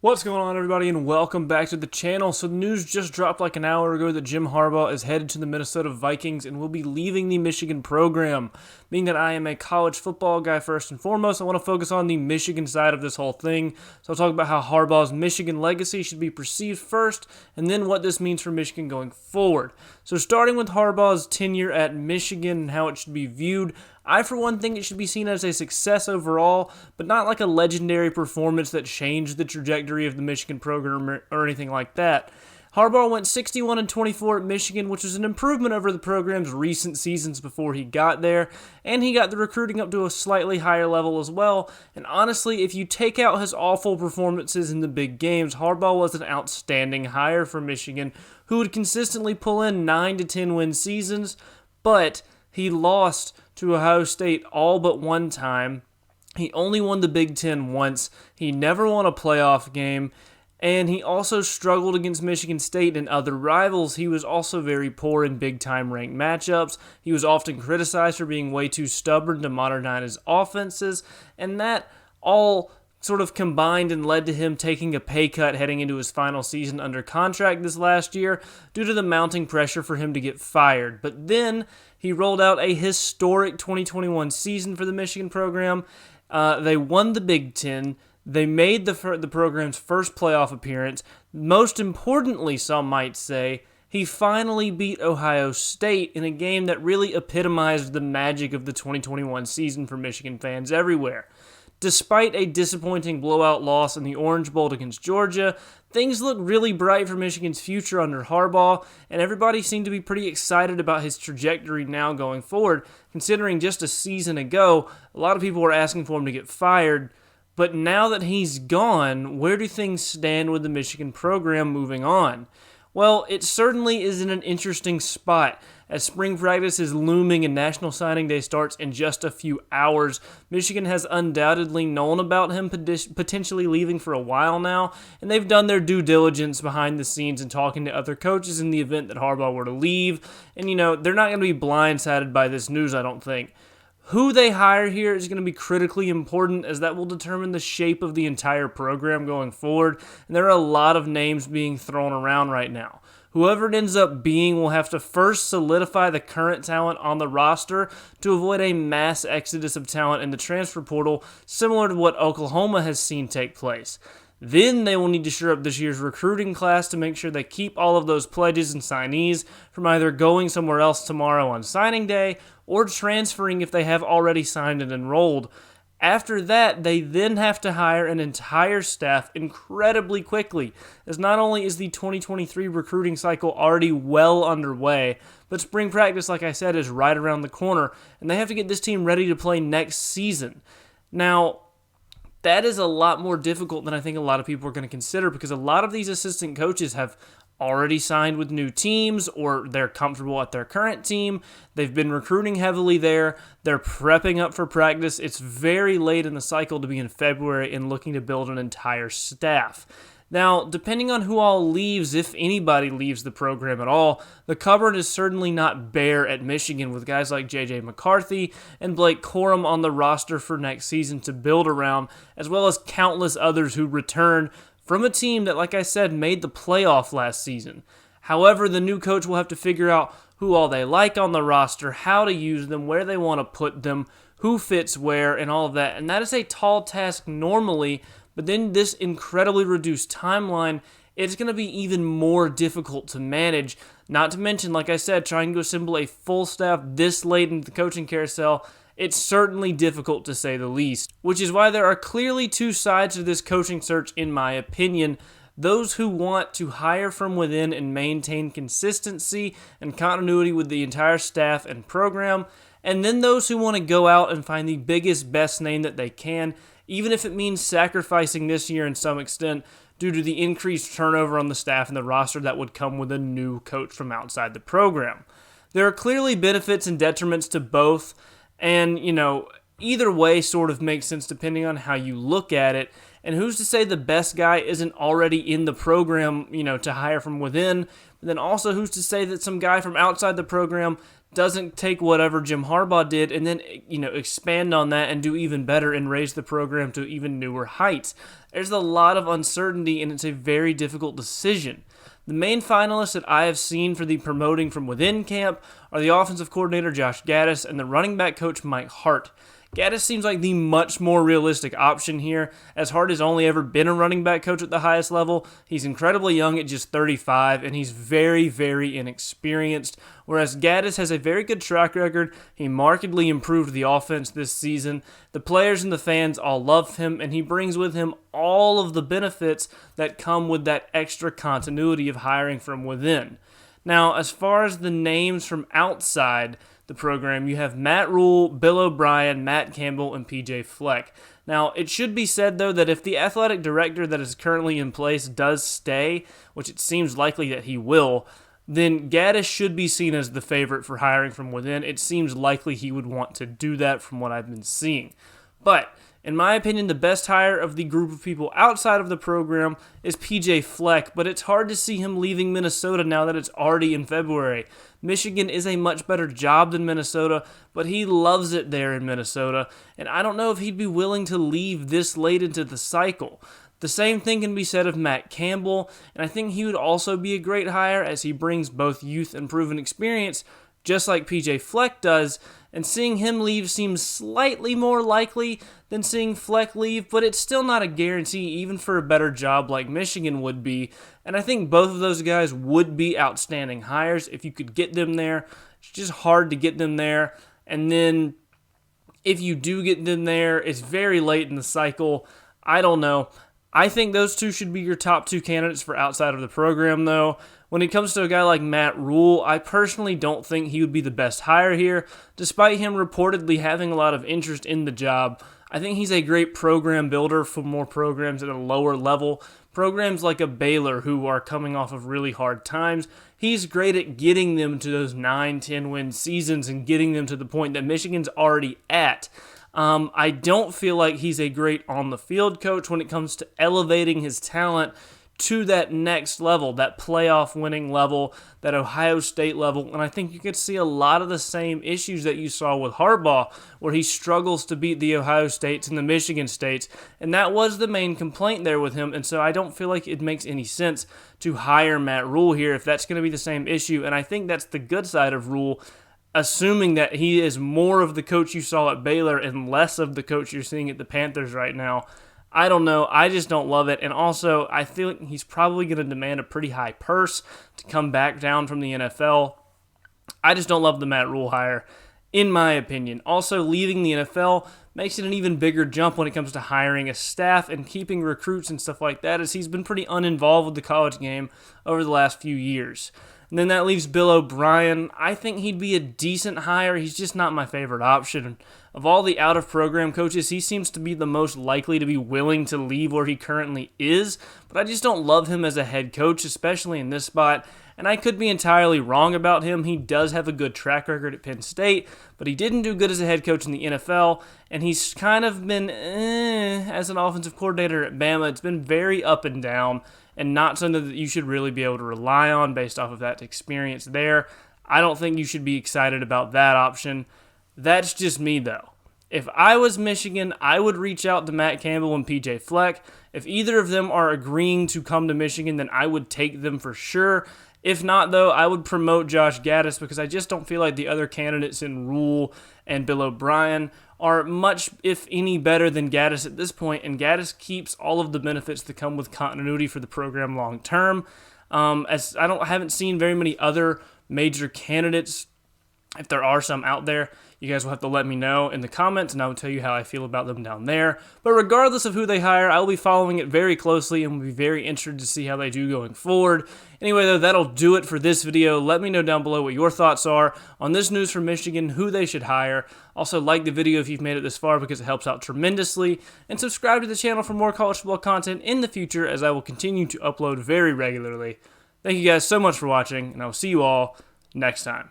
What's going on, everybody, and welcome back to the channel. So the news just dropped like an hour ago that Jim Harbaugh is headed to the Minnesota Vikings and will be leaving the Michigan program. Being that I am a college football guy first and foremost, I want to focus on the Michigan side of this whole thing. So I'll talk about how Harbaugh's Michigan legacy should be perceived first, and then what this means for Michigan going forward. So starting with Harbaugh's tenure at Michigan and how it should be viewed, I, for one, think it should be seen as a success overall, but not like a legendary performance that changed the trajectory of the Michigan program or anything like that. Harbaugh went 61-24 at Michigan, which was an improvement over the program's recent seasons before he got there, and he got the recruiting up to a slightly higher level as well. And honestly, if you take out his awful performances in the big games, Harbaugh was an outstanding hire for Michigan, who would consistently pull in 9 to 10 win seasons, but he lost to Ohio State all but one time. He only won the Big Ten once. He never won a playoff game. And he also struggled against Michigan State and other rivals. He was also very poor in big-time ranked matchups. He was often criticized for being way too stubborn to modernize his offenses. And that all sort of combined and led to him taking a pay cut heading into his final season under contract this last year due to the mounting pressure for him to get fired. But then he rolled out a historic 2021 season for the Michigan program. They won the Big Ten. They made the program's first playoff appearance. Most importantly, some might say, he finally beat Ohio State in a game that really epitomized the magic of the 2021 season for Michigan fans everywhere. Despite a disappointing blowout loss in the Orange Bowl against Georgia, things look really bright for Michigan's future under Harbaugh, and everybody seemed to be pretty excited about his trajectory now going forward, considering just a season ago, a lot of people were asking for him to get fired. But now that he's gone, where do things stand with the Michigan program moving on? Well, it certainly is in an interesting spot. As spring practice is looming and National Signing Day starts in just a few hours, Michigan has undoubtedly known about him potentially leaving for a while now, and they've done their due diligence behind the scenes and talking to other coaches in the event that Harbaugh were to leave. And, they're not going to be blindsided by this news, I don't think. Who they hire here is going to be critically important, as that will determine the shape of the entire program going forward, and there are a lot of names being thrown around right now. Whoever it ends up being will have to first solidify the current talent on the roster to avoid a mass exodus of talent in the transfer portal, similar to what Oklahoma has seen take place. Then they will need to shore up this year's recruiting class to make sure they keep all of those pledges and signees from either going somewhere else tomorrow on signing day or transferring if they have already signed and enrolled. After that, they then have to hire an entire staff incredibly quickly, as not only is the 2023 recruiting cycle already well underway, but spring practice, like I said, is right around the corner, and they have to get this team ready to play next season. Now, that is a lot more difficult than I think a lot of people are going to consider, because a lot of these assistant coaches have already signed with new teams, or they're comfortable at their current team. They've been recruiting heavily there. They're prepping up for practice. It's very late in the cycle to be in February and looking to build an entire staff. Now, depending on who all leaves, if anybody leaves the program at all, the cupboard is certainly not bare at Michigan, with guys like J.J. McCarthy and Blake Corum on the roster for next season to build around, as well as countless others who return from a team that, like I said, made the playoff last season. However, the new coach will have to figure out who all they like on the roster, how to use them, where they want to put them, who fits where, and all of that. And that is a tall task normally, but then this incredibly reduced timeline, it's going to be even more difficult to manage. Not to mention, like I said, trying to assemble a full staff this late in the coaching carousel, it's certainly difficult to say the least, which is why there are clearly two sides to this coaching search in my opinion. Those who want to hire from within and maintain consistency and continuity with the entire staff and program, and then those who want to go out and find the biggest, best name that they can, even if it means sacrificing this year in some extent due to the increased turnover on the staff and the roster that would come with a new coach from outside the program. There are clearly benefits and detriments to both, and, either way sort of makes sense depending on how you look at it. And who's to say the best guy isn't already in the program, to hire from within? But then also, who's to say that some guy from outside the program doesn't take whatever Jim Harbaugh did and then, expand on that and do even better and raise the program to even newer heights. There's a lot of uncertainty, and it's a very difficult decision. The main finalists that I have seen for the promoting from within camp are the offensive coordinator Josh Gattis and the running back coach Mike Hart. Gattis seems like the much more realistic option here, as Hart has only ever been a running back coach at the highest level. He's incredibly young at just 35, and he's very, very inexperienced, whereas Gattis has a very good track record. He markedly improved the offense this season. The players and the fans all love him, and he brings with him all of the benefits that come with that extra continuity of hiring from within. Now, as far as the names from outside the program, you have Matt Rule, Bill O'Brien, Matt Campbell, and PJ Fleck. Now, it should be said, though, that if the athletic director that is currently in place does stay, which it seems likely that he will, then Gattis should be seen as the favorite for hiring from within. It seems likely he would want to do that from what I've been seeing. But in my opinion, the best hire of the group of people outside of the program is PJ Fleck, but it's hard to see him leaving Minnesota now that it's already in February. Michigan is a much better job than Minnesota, but he loves it there in Minnesota, and I don't know if he'd be willing to leave this late into the cycle. The same thing can be said of Matt Campbell, and I think he would also be a great hire as he brings both youth and proven experience, just like PJ Fleck does, and seeing him leave seems slightly more likely than seeing Fleck leave, but it's still not a guarantee even for a better job like Michigan would be, and I think both of those guys would be outstanding hires if you could get them there. It's just hard to get them there, and then if you do get them there, it's very late in the cycle. I don't know. I think those two should be your top two candidates for outside of the program, though. When it comes to a guy like Matt Rule, I personally don't think he would be the best hire here, despite him reportedly having a lot of interest in the job. I think he's a great program builder for more programs at a lower level. Programs like a Baylor who are coming off of really hard times, he's great at getting them to those 9-10 win seasons and getting them to the point that Michigan's already at. I don't feel like he's a great on-the-field coach when it comes to elevating his talent to that next level, that playoff winning level, that Ohio State level, and I think you could see a lot of the same issues that you saw with Harbaugh, where he struggles to beat the Ohio States and the Michigan States, and that was the main complaint there with him, and so I don't feel like it makes any sense to hire Matt Rule here if that's going to be the same issue, and I think that's the good side of Rule, assuming that he is more of the coach you saw at Baylor and less of the coach you're seeing at the Panthers right now. I don't know. I just don't love it. And also, I feel like he's probably going to demand a pretty high purse to come back down from the NFL. I just don't love the Matt Rule hire, in my opinion. Also, leaving the NFL makes it an even bigger jump when it comes to hiring a staff and keeping recruits and stuff like that, as he's been pretty uninvolved with the college game over the last few years. And then that leaves Bill O'Brien. I think he'd be a decent hire. He's just not my favorite option. Of all the out-of-program coaches, he seems to be the most likely to be willing to leave where he currently is, but I just don't love him as a head coach, especially in this spot, and I could be entirely wrong about him. He does have a good track record at Penn State, but he didn't do good as a head coach in the NFL, and he's kind of been as an offensive coordinator at Bama. It's been very up and down, and not something that you should really be able to rely on based off of that experience there. I don't think you should be excited about that option. That's just me, though. If I was Michigan, I would reach out to Matt Campbell and PJ Fleck. If either of them are agreeing to come to Michigan, then I would take them for sure. If not, though, I would promote Josh Gattis because I just don't feel like the other candidates in Rule and Bill O'Brien are much, if any, better than Gattis at this point, and Gattis keeps all of the benefits that come with continuity for the program long term. As I haven't seen very many other major candidates. If there are some out there, you guys will have to let me know in the comments, and I will tell you how I feel about them down there. But regardless of who they hire, I will be following it very closely and will be very interested to see how they do going forward. Anyway, though, that'll do it for this video. Let me know down below what your thoughts are on this news from Michigan, who they should hire. Also, like the video if you've made it this far because it helps out tremendously. And subscribe to the channel for more college football content in the future, as I will continue to upload very regularly. Thank you guys so much for watching, and I will see you all next time.